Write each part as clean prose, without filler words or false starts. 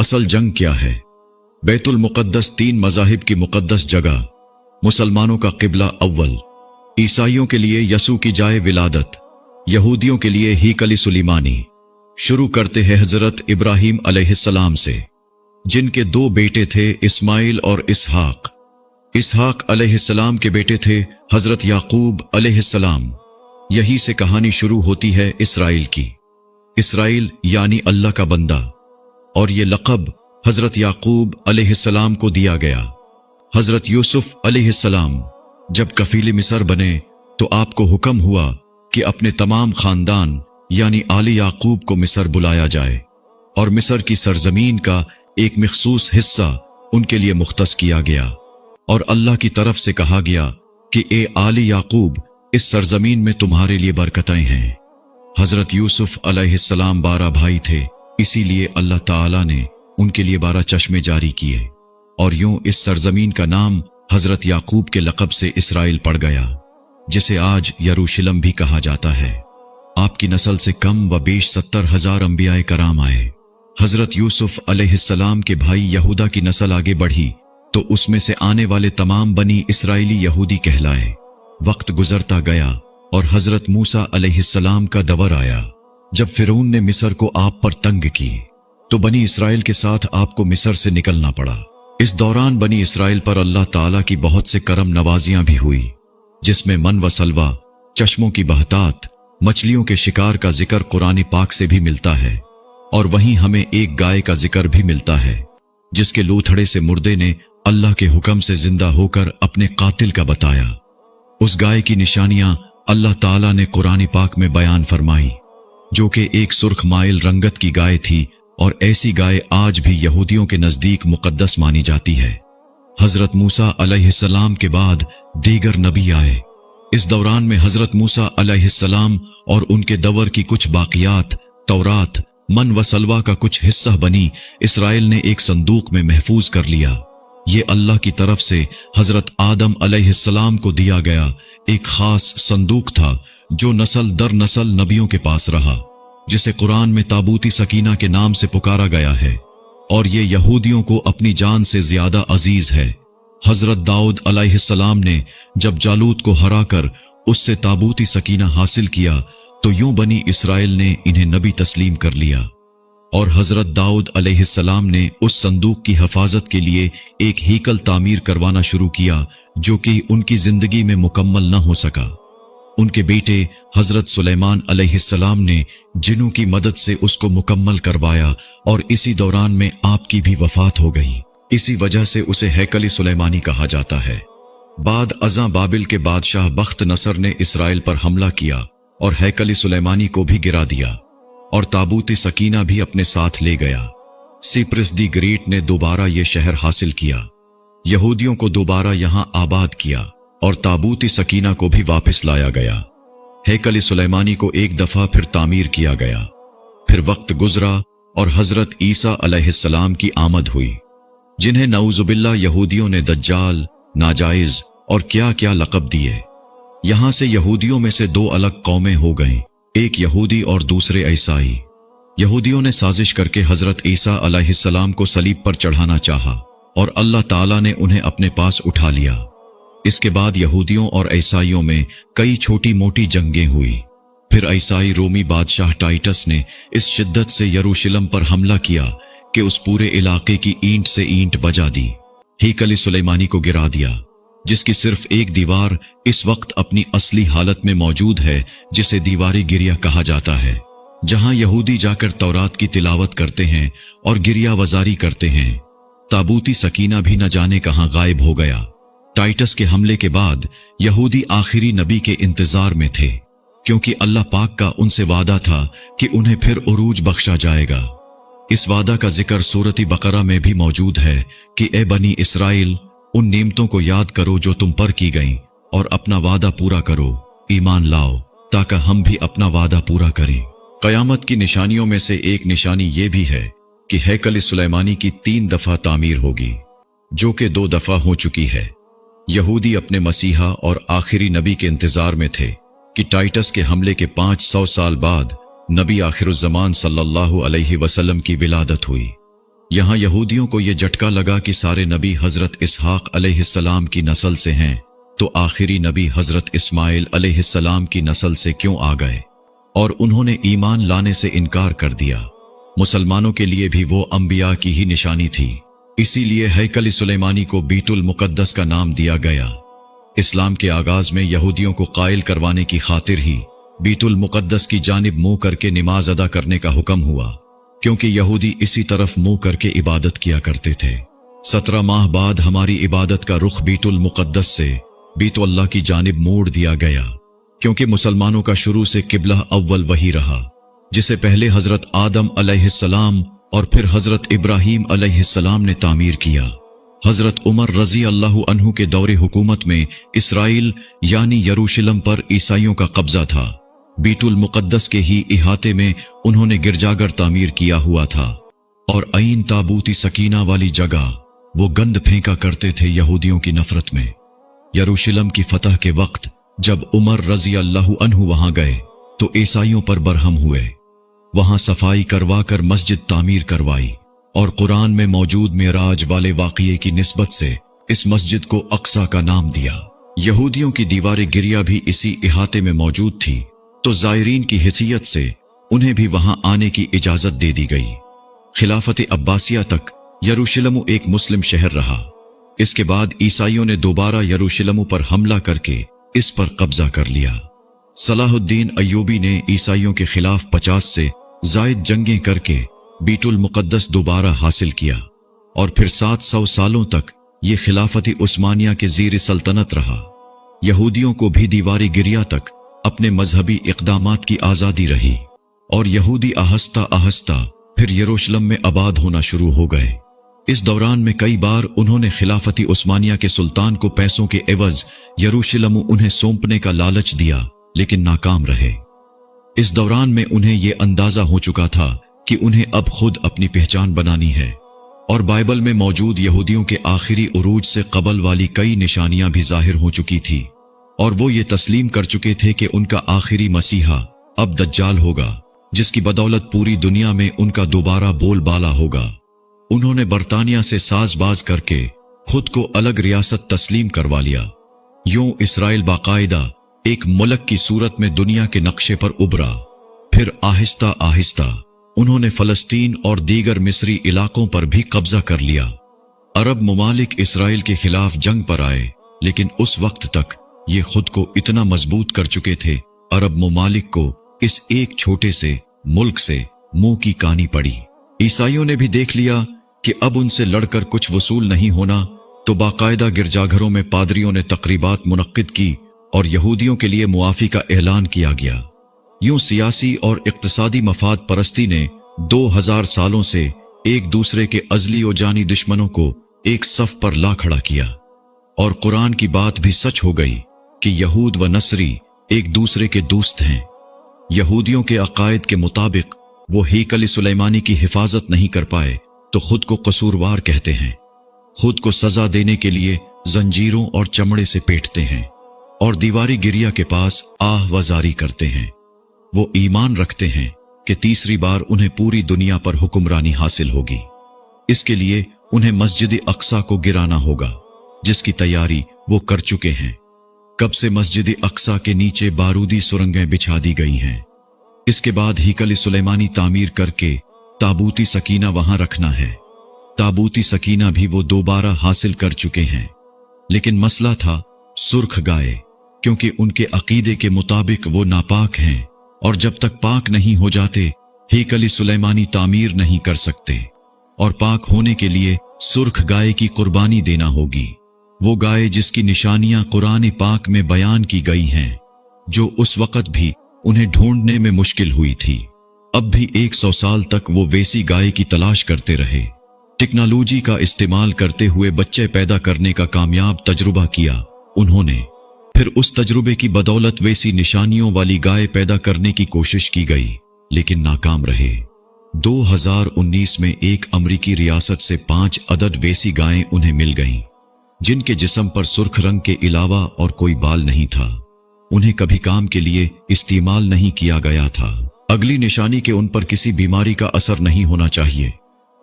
اصل جنگ کیا ہے؟ بیت المقدس 3 مذاہب کی مقدس جگہ، مسلمانوں کا قبلہ اول، عیسائیوں کے لیے یسوع کی جائے ولادت، یہودیوں کے لیے ہیکل سلیمانی۔ شروع کرتے ہیں حضرت ابراہیم علیہ السلام سے، جن کے 2 بیٹے تھے، اسماعیل اور اسحاق۔ اسحاق علیہ السلام کے بیٹے تھے حضرت یعقوب علیہ السلام۔ یہی سے کہانی شروع ہوتی ہے اسرائیل کی۔ اسرائیل یعنی اللہ کا بندہ، اور یہ لقب حضرت یعقوب علیہ السلام کو دیا گیا۔ حضرت یوسف علیہ السلام جب کفیل مصر بنے تو آپ کو حکم ہوا کہ اپنے تمام خاندان یعنی آل یعقوب کو مصر بلایا جائے، اور مصر کی سرزمین کا ایک مخصوص حصہ ان کے لیے مختص کیا گیا، اور اللہ کی طرف سے کہا گیا کہ اے آل یعقوب، اس سرزمین میں تمہارے لیے برکتیں ہیں۔ حضرت یوسف علیہ السلام 12 بھائی تھے، اسی لیے اللہ تعالی نے ان کے لیے 12 چشمے جاری کیے، اور یوں اس سرزمین کا نام حضرت یعقوب کے لقب سے اسرائیل پڑ گیا، جسے آج یروشلم بھی کہا جاتا ہے۔ آپ کی نسل سے کم و بیش 70,000 انبیاء کرام آئے۔ حضرت یوسف علیہ السلام کے بھائی یہودا کی نسل آگے بڑھی تو اس میں سے آنے والے تمام بنی اسرائیلی یہودی کہلائے۔ وقت گزرتا گیا اور حضرت موسیٰ علیہ السلام کا دور آیا۔ جب فرعون نے مصر کو آپ پر تنگ کی تو بنی اسرائیل کے ساتھ آپ کو مصر سے نکلنا پڑا۔ اس دوران بنی اسرائیل پر اللہ تعالیٰ کی بہت سے کرم نوازیاں بھی ہوئی، جس میں من و سلوہ، چشموں کی بہتات، مچھلیوں کے شکار کا ذکر قرآن پاک سے بھی ملتا ہے، اور وہیں ہمیں ایک گائے کا ذکر بھی ملتا ہے جس کے لوتھڑے سے مردے نے اللہ کے حکم سے زندہ ہو کر اپنے قاتل کا بتایا۔ اس گائے کی نشانیاں اللہ تعالیٰ نے قرآن پاک میں بیان فرمائی، جو کہ ایک سرخ مائل رنگت کی گائے تھی، اور ایسی گائے آج بھی یہودیوں کے نزدیک مقدس مانی جاتی ہے۔ حضرت موسیٰ علیہ السلام کے بعد دیگر نبی آئے۔ اس دوران میں حضرت موسیٰ علیہ السلام اور ان کے دور کی کچھ باقیات، تورات، من و سلوہ کا کچھ حصہ بنی اسرائیل نے ایک صندوق میں محفوظ کر لیا۔ یہ اللہ کی طرف سے حضرت آدم علیہ السلام کو دیا گیا ایک خاص صندوق تھا، جو نسل در نسل نبیوں کے پاس رہا، جسے قرآن میں تابوت سکینہ کے نام سے پکارا گیا ہے، اور یہ یہودیوں کو اپنی جان سے زیادہ عزیز ہے۔ حضرت داؤد علیہ السلام نے جب جالوت کو ہرا کر اس سے تابوت سکینہ حاصل کیا تو یوں بنی اسرائیل نے انہیں نبی تسلیم کر لیا، اور حضرت داؤد علیہ السلام نے اس صندوق کی حفاظت کے لیے ایک ہیکل تعمیر کروانا شروع کیا، جو کہ ان کی زندگی میں مکمل نہ ہو سکا۔ ان کے بیٹے حضرت سلیمان علیہ السلام نے جنوں کی مدد سے اس کو مکمل کروایا، اور اسی دوران میں آپ کی بھی وفات ہو گئی۔ اسی وجہ سے اسے ہیکل سلیمانی کہا جاتا ہے۔ بعد ازاں بابل کے بادشاہ بخت نصر نے اسرائیل پر حملہ کیا اور ہیکل سلیمانی کو بھی گرا دیا، اور تابوت سکینہ بھی اپنے ساتھ لے گیا۔ سیپرس دی گریٹ نے دوبارہ یہ شہر حاصل کیا، یہودیوں کو دوبارہ یہاں آباد کیا، اور تابوت سکینہ کو بھی واپس لایا گیا۔ ہیکل سلیمانی کو ایک دفعہ پھر تعمیر کیا گیا۔ پھر وقت گزرا اور حضرت عیسیٰ علیہ السلام کی آمد ہوئی، جنہیں نعوذ باللہ یہودیوں نے دجال، ناجائز اور کیا کیا لقب دیے۔ یہاں سے یہودیوں میں سے 2 الگ قومیں ہو گئیں، ایک یہودی اور دوسرے عیسائی۔ یہودیوں نے سازش کر کے حضرت عیسیٰ علیہ السلام کو صلیب پر چڑھانا چاہا، اور اللہ تعالیٰ نے انہیں اپنے پاس اٹھا لیا۔ اس کے بعد یہودیوں اور عیسائیوں میں کئی چھوٹی موٹی جنگیں ہوئی۔ پھر عیسائی رومی بادشاہ ٹائٹس نے اس شدت سے یروشلم پر حملہ کیا کہ اس پورے علاقے کی اینٹ سے اینٹ بجا دی، ہیکل سلیمانی کو گرا دیا، جس کی صرف ایک دیوار اس وقت اپنی اصلی حالت میں موجود ہے، جسے دیواری گریا کہا جاتا ہے، جہاں یہودی جا کر تورات کی تلاوت کرتے ہیں اور گریا وزاری کرتے ہیں۔ تابوتی سکینہ بھی نہ جانے کہاں غائب ہو گیا۔ ٹائٹس کے حملے کے بعد یہودی آخری نبی کے انتظار میں تھے، کیونکہ اللہ پاک کا ان سے وعدہ تھا کہ انہیں پھر عروج بخشا جائے گا۔ اس وعدہ کا ذکر سورۃ بقرہ میں بھی موجود ہے کہ اے بنی اسرائیل، ان نعمتوں کو یاد کرو جو تم پر کی گئیں، اور اپنا وعدہ پورا کرو، ایمان لاؤ، تاکہ ہم بھی اپنا وعدہ پورا کریں۔ قیامت کی نشانیوں میں سے ایک نشانی یہ بھی ہے کہ ہیکل سلیمانی کی 3 دفعہ تعمیر ہوگی، جو کہ 2 دفعہ ہو چکی ہے۔ یہودی اپنے مسیحا اور آخری نبی کے انتظار میں تھے کہ ٹائٹس کے حملے کے 500 سال بعد نبی آخر الزمان صلی اللہ علیہ وسلم کی ولادت ہوئی۔ यहाँ यहूदियों को ये झटका लगा कि सारे नबी हजरत इसहाक अलैहिस्सलाम की नस्ल से हैं, तो आखिरी नबी हजरत इस्माइल अलैहिस्सलाम की नस्ल से क्यों आ गए, और उन्होंने ईमान लाने से इनकार कर दिया। मुसलमानों के लिए भी वो अंबिया की ही निशानी थी, इसीलिए हैकल सुलेमानी को बीतुल मुकद्दस का नाम दिया गया। इस्लाम के आगाज में यहूदियों को कायल करवाने की खातिर ही बीतुल मुकद्दस की जानिब मुंह करके नमाज अदा करने का हुक्म हुआ, क्योंकि यहूदी इसी तरफ मुंह करके इबादत किया करते थे। 17 माह बाद हमारी इबादत का रुख बीतुल मुकद्दस से बीतुल्लाह की जानिब मोड़ दिया गया, क्योंकि मुसलमानों का शुरू से किबला अव्वल वही रहा, जिसे पहले हजरत आदम अलैहिस्सलाम और फिर हजरत इब्राहीम अलैहिस्सलाम ने तामीर किया। हजरत उमर रजी अल्लाहु अन्हु के दौरे हुकूमत में इसराइल यानी यरूशलेम पर ईसाइयों का कब्जा था। बीतुल मुकद्दस के ही इहाते में उन्होंने गिरजाघर तामीर किया हुआ था, और ऐन ताबूती सकीना वाली जगह वो गंद फेंका करते थे यहूदियों की नफरत में। यरूशलेम की फतह के वक्त जब उमर रजी अल्लाहु अन्हु वहां गए तो ईसाइयों पर बरहम हुए। वहां सफाई करवा कर मस्जिद तामीर करवाई, और कुरान में मौजूद मेराज वाले वाक़िए की निस्बत से इस मस्जिद को अक्सा का नाम दिया। यहूदियों की दीवार गिरिया भी इसी इहाते में मौजूद थी, तो ज़ायरीन की हैसियत से उन्हें भी वहां आने की इजाजत दे दी गई। खिलाफत अब्बासिया तक यरूशलेम एक मुस्लिम शहर रहा। इसके बाद ईसाइयों ने दोबारा यरूशलेम पर हमला करके इस पर कब्जा कर लिया। सलाहुद्दीन अय्यूबी ने ईसाइयों के खिलाफ 50 से जायद जंगें करके बीतुल मुकद्दस दोबारा हासिल किया, और फिर 700 सालों तक ये खिलाफत उस्मानिया के ज़ीर सल्तनत रहा। यहूदियों को भी दीवारी गिरिया तक अपने मजहबी इक़दामात की आज़ादी रही, और यहूदी आहिस्ता आहिस्ता फिर यरूशलेम में आबाद होना शुरू हो गए। इस दौरान में कई बार उन्होंने खिलाफती उस्मानिया के सुल्तान को पैसों के एवज यरूशलेम उन्हें सौंपने का लालच दिया, लेकिन नाकाम रहे। इस दौरान में उन्हें यह अंदाजा हो चुका था कि उन्हें अब खुद अपनी पहचान बनानी है, और बाइबल में मौजूद यहूदियों के आखिरी उरूज से कबल वाली कई निशानियां भी जाहिर हो चुकी थी, और वो ये तस्लीम कर चुके थे कि उनका आखिरी मसीहा अब दज्जाल होगा, जिसकी बदौलत पूरी दुनिया में उनका दोबारा बोलबाला होगा। उन्होंने बरतानिया से साजबाज करके खुद को अलग रियासत तस्लीम करवा लिया। यूं इसराइल बाकायदा एक मुल्क की सूरत में दुनिया के नक्शे पर उभरा। फिर आहिस्ता आहिस्ता उन्होंने फलस्तीन और दीगर मिस्री इलाकों पर भी कब्जा कर लिया। अरब ममालिक इसराइल के खिलाफ जंग पर आए, लेकिन उस वक्त तक ये खुद को इतना मजबूत कर चुके थे, अरब ममालिक को इस एक छोटे से मुल्क से मुंह की कानी पड़ी। ईसाइयों ने भी देख लिया कि अब उनसे लड़कर कुछ वसूल नहीं होना, तो बाकायदा गिरजाघरों में पादरियों ने तकरीबात मुनक्किद की और यहूदियों के लिए मुआफी का ऐलान किया गया। यूं सियासी और इक्तिसादी मफाद परस्ती ने 2000 सालों से एक दूसरे के अजली और जानी दुश्मनों को एक सफ पर ला खड़ा किया, और कुरान की बात भी सच हो गई कि यहूद व नसरी एक दूसरे के दोस्त हैं। यहूदियों के अकायद के मुताबिक वो हैकल सुलेमानी की हिफाजत नहीं कर पाए तो खुद को कसूरवार कहते हैं। खुद को सजा देने के लिए जंजीरों और चमड़े से पेटते हैं, और दीवारी गिरिया के पास आह वजारी करते हैं। वो ईमान रखते हैं कि तीसरी बार उन्हें पूरी दुनिया पर हुक्मरानी हासिल होगी। इसके लिए उन्हें मस्जिद अक्सा को गिराना होगा, जिसकी तैयारी वो कर चुके हैं। कब से मस्जिद अक्सा के नीचे बारूदी सुरंगें बिछा दी गई हैं। इसके बाद हैकल सुलेमानी तामीर करके ताबूती सकीना वहां रखना है। ताबूती सकीना भी वो दोबारा हासिल कर चुके हैं, लेकिन मसला था सुर्ख गाय, क्योंकि उनके अकीदे के मुताबिक वो नापाक हैं, और जब तक पाक नहीं हो जाते हैकल सुलेमानी तामीर नहीं कर सकते, और पाक होने के लिए सुर्ख गाय की कुर्बानी देना होगी। वो गाय जिसकी निशानियां कुरान पाक में बयान की गई हैं, जो उस वक्त भी उन्हें ढूंढने में मुश्किल हुई थी। अब भी 100 साल तक वो वैसी गाय की तलाश करते रहे। टेक्नोलॉजी का इस्तेमाल करते हुए बच्चे पैदा करने का कामयाब तजुर्बा किया उन्होंने। फिर उस तजुर्बे की बदौलत वैसी निशानियों वाली गाय पैदा करने की कोशिश की गई, लेकिन नाकाम रहे। 2019 में एक अमरीकी रियासत से 5 अदद वैसी गायें उन्हें मिल गईं, जिनके जिस्म पर सुर्ख रंग के अलावा और कोई बाल नहीं था। उन्हें कभी काम के लिए इस्तेमाल नहीं किया गया था। अगली निशानी के उन पर किसी बीमारी का असर नहीं होना चाहिए।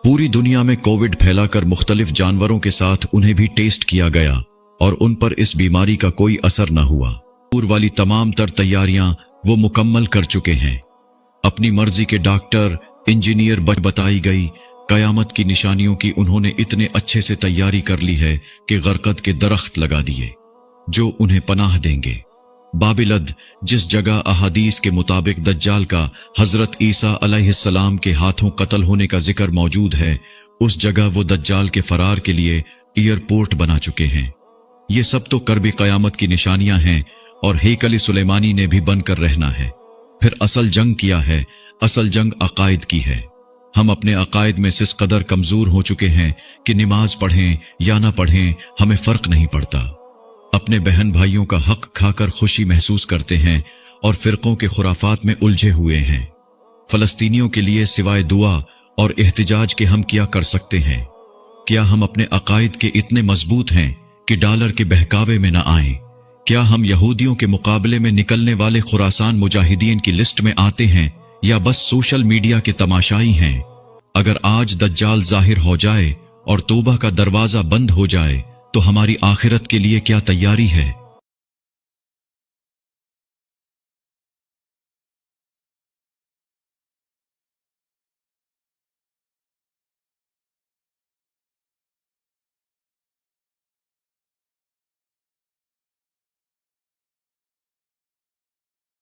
पूरी दुनिया में कोविड फैलाकर मुख्तलिफ जानवरों के साथ उन्हें भी टेस्ट किया गया और उन पर इस बीमारी का कोई असर न हुआ। पूर्व वाली तमाम तर तैयारियां वो मुकम्मल कर चुके हैं। अपनी मर्जी के डॉक्टर, इंजीनियर बताई गई कयामत की निशानियों की उन्होंने इतने अच्छे से तैयारी कर ली है कि गरकद के दरख्त लगा दिए जो उन्हें पनाह देंगे। बाबिलद, जिस जगह अहादीस के मुताबिक दज्जाल का हजरत ईसा अलैहिस्सलाम के हाथों कत्ल होने का जिक्र मौजूद है, उस जगह वो दज्जाल के फरार के लिए एयरपोर्ट बना चुके हैं। ये सब तो कर्ब कयामत की निशानियां हैं और हेकल सुलेमानी ने भी बनकर रहना है। फिर असल जंग किया है? असल जंग अकायद की है। हम अपने अकायद में इस कदर कमजोर हो चुके हैं कि नमाज पढ़ें या ना पढ़ें हमें फर्क नहीं पड़ता। अपने बहन भाइयों का हक खाकर खुशी महसूस करते हैं और फिरकों के खुराफात में उलझे हुए हैं। फलस्तीनियों के लिए सिवाय दुआ और एहतिजाज के हम क्या कर सकते हैं? क्या हम अपने अकायद के इतने मजबूत हैं कि डॉलर के बहकावे में न आएं? क्या हम यहूदियों के मुकाबले में निकलने वाले खुरासान मुजाहिदीन की लिस्ट में आते हैं या बस सोशल मीडिया के तमाशाई हैं? अगर आज दज्जाल जाहिर हो जाए और तौबा का दरवाजा बंद हो जाए तो हमारी आखिरत के लिए क्या तैयारी है?